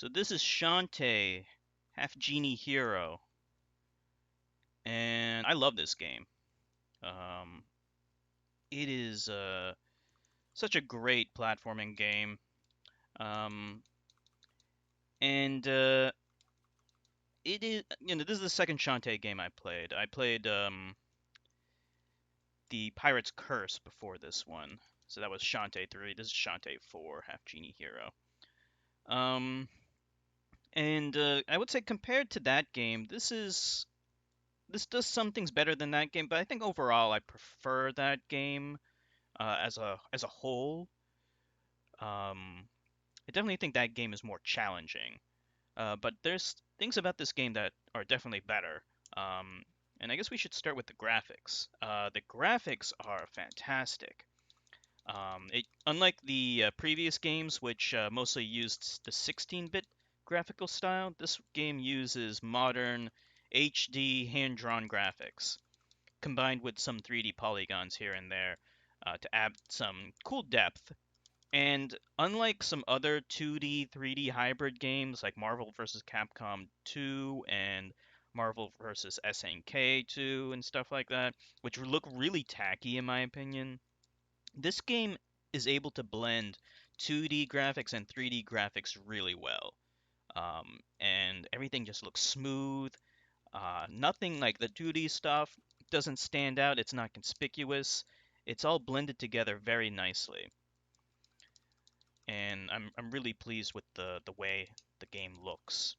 So this is Shantae, Half-Genie Hero, and I love this game. Um, it is such a great platforming game, um, and it is this is the second Shantae game I played. I played the Pirate's Curse before this one, so that was Shantae 3. This is Shantae 4, Half-Genie Hero. Um, and I would say compared to that game, this does some things better than that game, but I think overall I prefer that game as a whole. Um, I definitely think that game is more challenging. But there's things about this game that are definitely better. Um, and I guess we should start with the graphics. The graphics are fantastic. Unlike the previous games, which mostly used the 16-bit graphical style, this game uses modern HD hand-drawn graphics, combined with some 3D polygons here and there to add some cool depth. And unlike some other 2D, 3D hybrid games like Marvel vs. Capcom 2 and Marvel vs. SNK 2 and stuff like that, which look really tacky in my opinion, this game is able to blend 2D graphics and 3D graphics really well. And everything just looks smooth. Nothing like the 2D stuff doesn't stand out. It's not conspicuous. It's all blended together very nicely, and I'm really pleased with the way the game looks.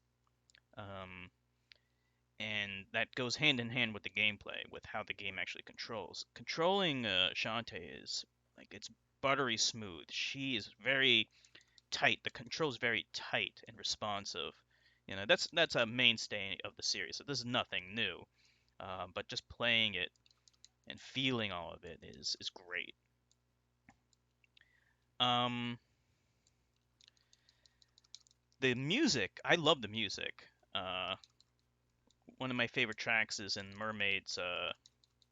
Um, and that goes hand in hand with the gameplay, with how the game actually controls. Controlling Shantae is like it's buttery smooth. She is very tight. The control's very tight and responsive. That's a mainstay of the series. So this is nothing new. But just playing it and feeling all of it is great. Um, the music, I love the music. Uh, One of my favorite tracks is in Mermaid's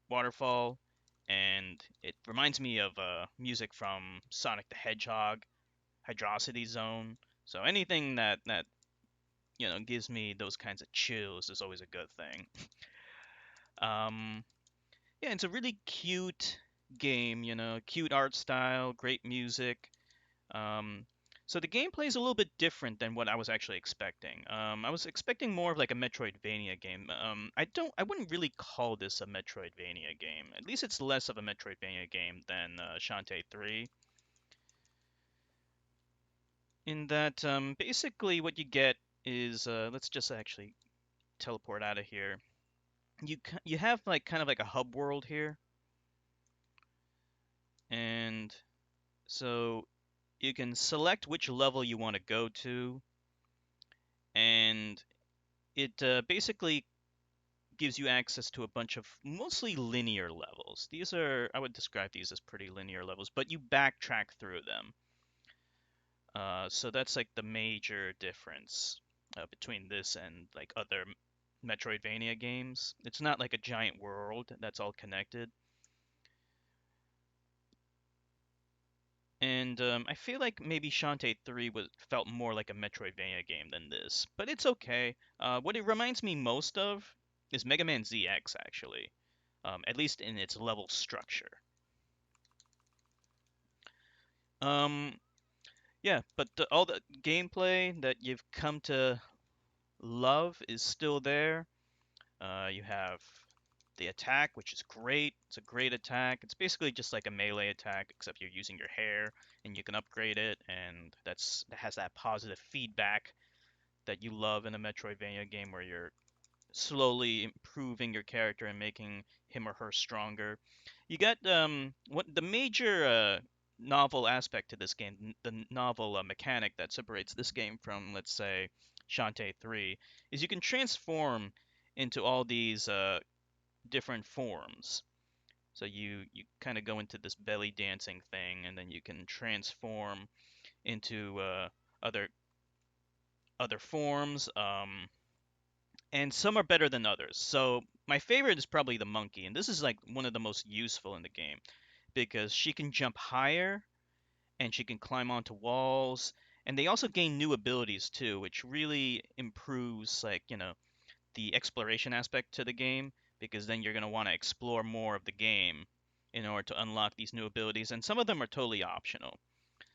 Waterfall, and it reminds me of music from Sonic the Hedgehog, Hydrocity Zone. So anything that gives me those kinds of chills is always a good thing. Um, yeah, it's a really cute game, cute art style, great music. Um, so the gameplay is a little bit different than what I was actually expecting. I was expecting more of like a Metroidvania game. I wouldn't really call this a Metroidvania game. At least it's less of a Metroidvania game than Shantae 3. In that, basically what you get is, let's just actually teleport out of here. You have like kind of like a hub world here, and so you can select which level you want to go to, and it basically gives you access to a bunch of mostly linear levels. I would describe these as pretty linear levels, but you backtrack through them. So that's like the major difference between this and like other Metroidvania games. It's not like a giant world that's all connected. And I feel like maybe Shantae 3 felt more like a Metroidvania game than this, but it's okay. What it reminds me most of is Mega Man ZX, actually, at least in its level structure. Um, yeah, but all the gameplay that you've come to love is still there. You have the attack, which is great. It's a great attack. It's basically just like a melee attack, except you're using your hair, and you can upgrade it, and that has that positive feedback that you love in a Metroidvania game where you're slowly improving your character and making him or her stronger. You got what the major novel aspect to this game, the novel mechanic that separates this game from, let's say, Shantae 3, is you can transform into all these different forms. So you kind of go into this belly dancing thing, and then you can transform into other other forms. And some are better than others. So my favorite is probably the monkey, and this is like one of the most useful in the game because she can jump higher and she can climb onto walls And they also gain new abilities too, which really improves like, the exploration aspect to the game because then you're going to want to explore more of the game in order to unlock these new abilities, and some of them are totally optional.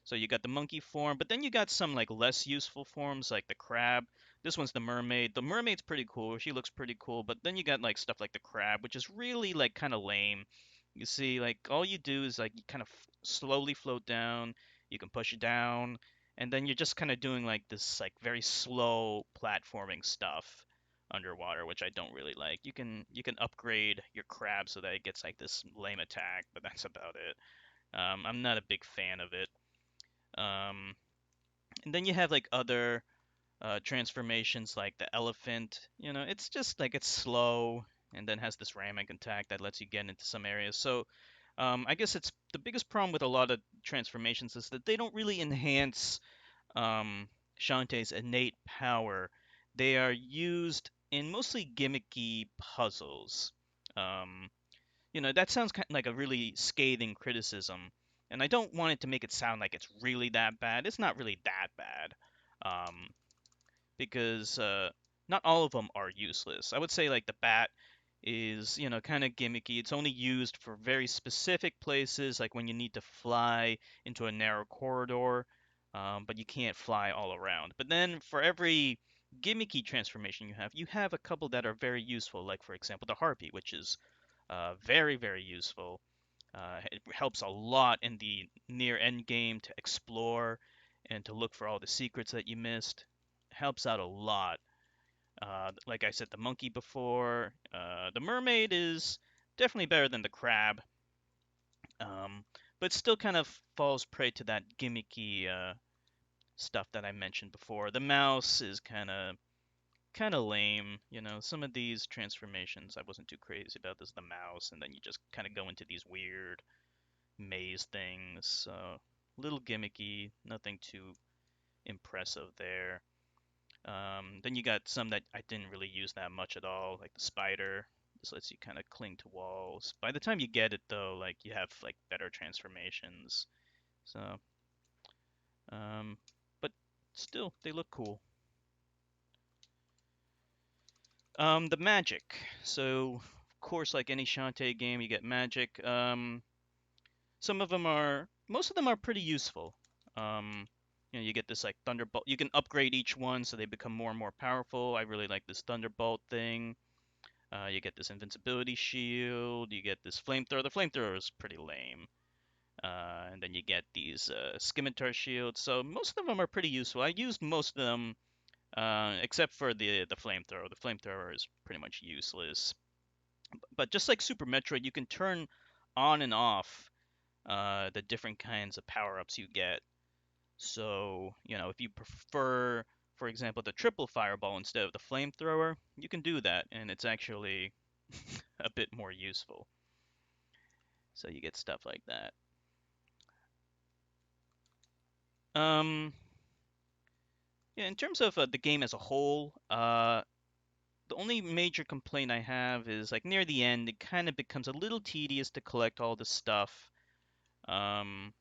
So you got the monkey form, but then you got some like less useful forms like the crab. This one's the mermaid. The mermaid's pretty cool. She looks pretty cool, but then you got like stuff like the crab, which is really like kind of lame. You see, like all you do is like you kind of slowly float down. You can push it down, and then you're just kind of doing like this like very slow platforming stuff underwater, which I don't really like. You can upgrade your crab so that it gets like this lame attack, but that's about it. I'm not a big fan of it. Um, and then you have like other transformations like the elephant. It's just like it's slow and then has this ramming attack that lets you get into some areas. So I guess it's the biggest problem with a lot of transformations is that they don't really enhance Shantae's innate power. They are used in mostly gimmicky puzzles. Um, that sounds kind of like a really scathing criticism, and I don't want it to make it sound like it's really that bad. It's not really that bad, um, because not all of them are useless. I would say like the bat is, kind of gimmicky. It's only used for very specific places, like when you need to fly into a narrow corridor, but you can't fly all around. But then for every gimmicky transformation you have a couple that are very useful, like for example the harpy, which is very, very useful. It helps a lot in the near end game to explore and to look for all the secrets that you missed. Helps out a lot. Like I said, the monkey before, the mermaid is definitely better than the crab, um, but still kind of falls prey to that gimmicky stuff that I mentioned before. The mouse is kind of lame. Some of these transformations I wasn't too crazy about. This the mouse, and then you just kind of go into these weird maze things. So little gimmicky, nothing too impressive there. Then you got some that I didn't really use that much at all, like the spider. This lets you kind of cling to walls. By the time you get it though, like you have like better transformations. So, um, but still, they look cool. The magic. So, of course, like any Shantae game, you get magic. Most of them are pretty useful. Um, you get this like thunderbolt. You can upgrade each one so they become more and more powerful. I really like this thunderbolt thing. You get this invincibility shield. You get this flamethrower. The flamethrower is pretty lame. And then you get these scimitar shields. So most of them are pretty useful. I used most of them except for the flamethrower. The flamethrower is pretty much useless. But just like Super Metroid, you can turn on and off the different kinds of power-ups you get. So, if you prefer, for example, the triple fireball instead of the flamethrower, you can do that, and it's actually a bit more useful. So you get stuff like that. Um, yeah, in terms of the game as a whole, the only major complaint I have is like near the end, it kind of becomes a little tedious to collect all the stuff. Um,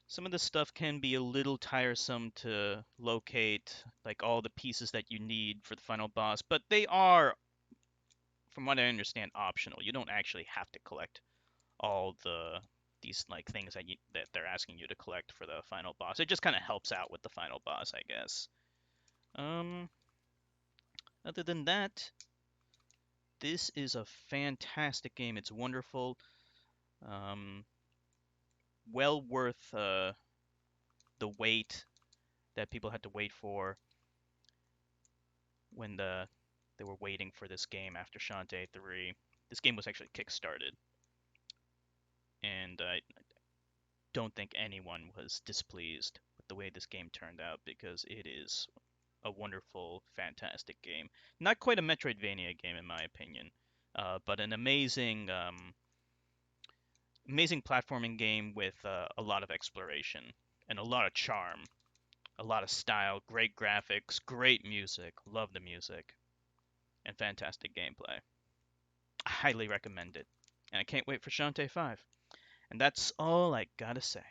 some of the stuff can be a little tiresome to locate, like all the pieces that you need for the final boss, but they are, from what I understand, optional. You don't actually have to collect all these like things that they're asking you to collect for the final boss. It just kind of helps out with the final boss, I guess. Um, Other than that, this is a fantastic game. It's wonderful. Um, well worth the wait that people had to wait for when they were waiting for this game after Shantae 3. This game was actually kickstarted, and I don't think anyone was displeased with the way this game turned out because it is a wonderful, fantastic game. Not quite a Metroidvania game in my opinion, but an amazing platforming game with a lot of exploration and a lot of charm, a lot of style, great graphics, great music. Love the music and fantastic gameplay. I highly recommend it. And I can't wait for Shantae 5. And that's all I gotta say.